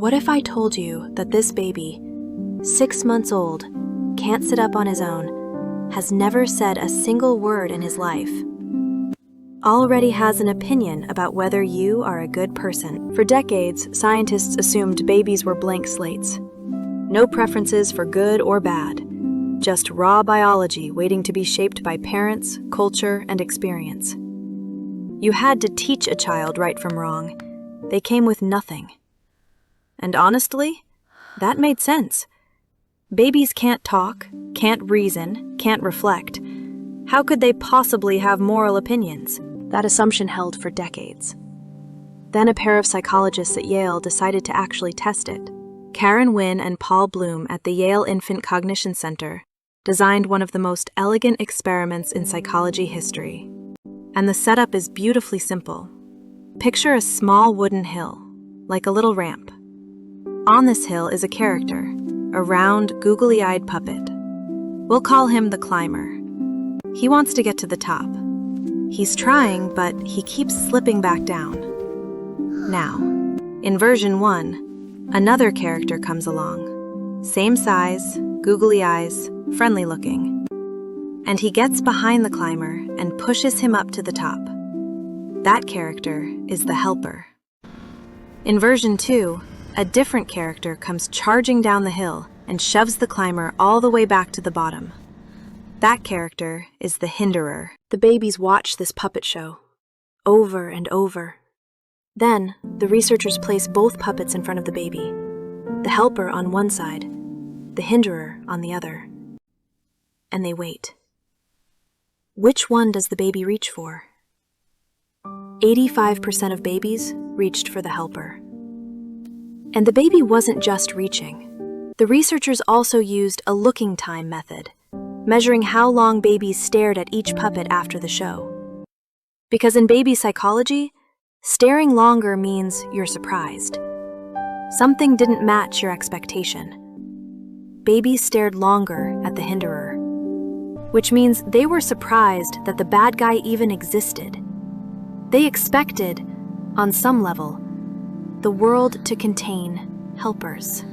What if I told you that this baby, 6 months old, can't sit up on his own, has never said a single word in his life, already has an opinion about whether you are a good person? For decades, scientists assumed babies were blank slates. No preferences for good or bad, just raw biology waiting to be shaped by parents, culture, and experience. You had to teach a child right from wrong. They came with nothing. And honestly, that made sense. Babies can't talk, can't reason, can't reflect. How could they possibly have moral opinions? That assumption held for decades. Then a pair of psychologists at Yale decided to actually test it. Karen Wynn and Paul Bloom at the Yale Infant Cognition Center designed one of the most elegant experiments in psychology history. And the setup is beautifully simple. Picture a small wooden hill, like a little ramp. On this hill is a character, a round, googly-eyed puppet. We'll call him the climber. He wants to get to the top. He's trying, but he keeps slipping back down. Now, in version 1, another character comes along. Same size, googly eyes, friendly looking. And he gets behind the climber and pushes him up to the top. That character is the helper. In version 2, a different character comes charging down the hill and shoves the climber all the way back to the bottom. That character is the Hinderer. The babies watch this puppet show, over and over. Then, the researchers place both puppets in front of the baby, the helper on one side, the Hinderer on the other. And they wait. Which one does the baby reach for? 85% of babies reached for the helper. And the baby wasn't just reaching. The researchers also used a looking time method, measuring how long babies stared at each puppet after the show. Because in baby psychology, staring longer means you're surprised. Something didn't match your expectation. Babies stared longer at the Hinderer, which means they were surprised that the bad guy even existed. They expected, on some level, the world to contain helpers.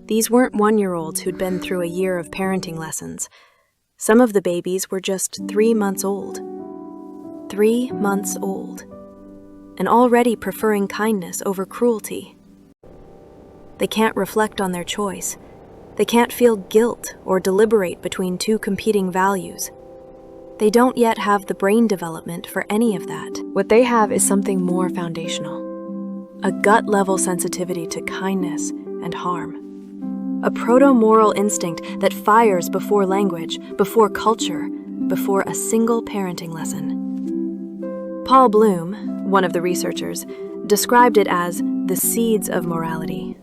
These weren't 1-year-olds who'd been through a year of parenting lessons. Some of the babies were just 3 months old. 3 months old. And already preferring kindness over cruelty. They can't reflect on their choice. They can't feel guilt or deliberate between two competing values. They don't yet have the brain development for any of that. What they have is something more foundational. A gut-level sensitivity to kindness and harm. A proto-moral instinct that fires before language, before culture, before a single parenting lesson. Paul Bloom, one of the researchers, described it as the seeds of morality.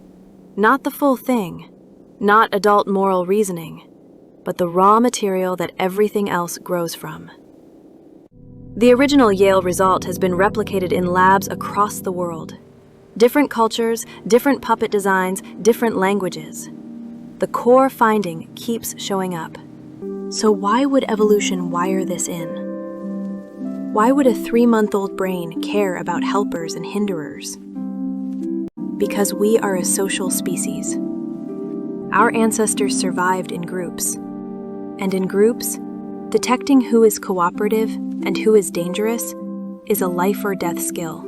Not the full thing, not adult moral reasoning, but the raw material that everything else grows from. The original Yale result has been replicated in labs across the world. Different cultures, different puppet designs, different languages. The core finding keeps showing up. So why would evolution wire this in? Why would a 3-month-old brain care about helpers and hinderers? Because we are a social species. Our ancestors survived in groups. And in groups, detecting who is cooperative and who is dangerous is a life or death skill.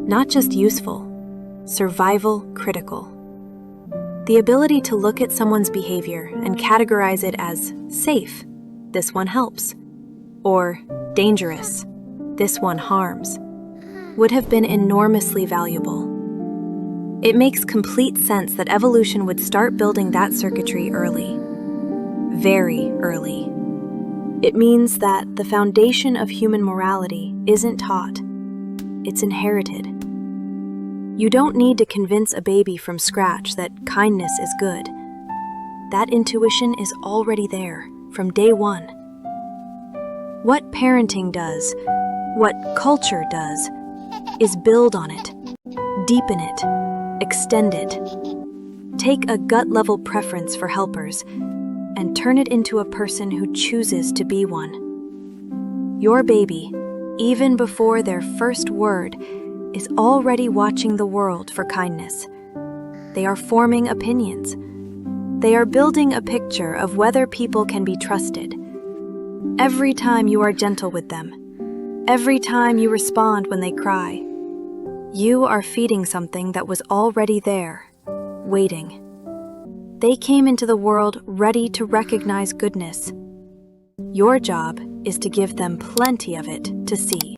Not just useful, survival critical. The ability to look at someone's behavior and categorize it as safe, this one helps, or dangerous, this one harms, would have been enormously valuable. It makes complete sense that evolution would start building that circuitry early. Very early. It means that the foundation of human morality isn't taught. It's inherited. You don't need to convince a baby from scratch that kindness is good. That intuition is already there from day one. What parenting does, what culture does, is build on it, deepen it, extend it. Take a gut-level preference for helpers and turn it into a person who chooses to be one. Your baby, even before their first word, is already watching the world for kindness. They are forming opinions. They are building a picture of whether people can be trusted. Every time you are gentle with them, every time you respond when they cry, you are feeding something that was already there, waiting. They came into the world ready to recognize goodness. Your job is to give them plenty of it to see.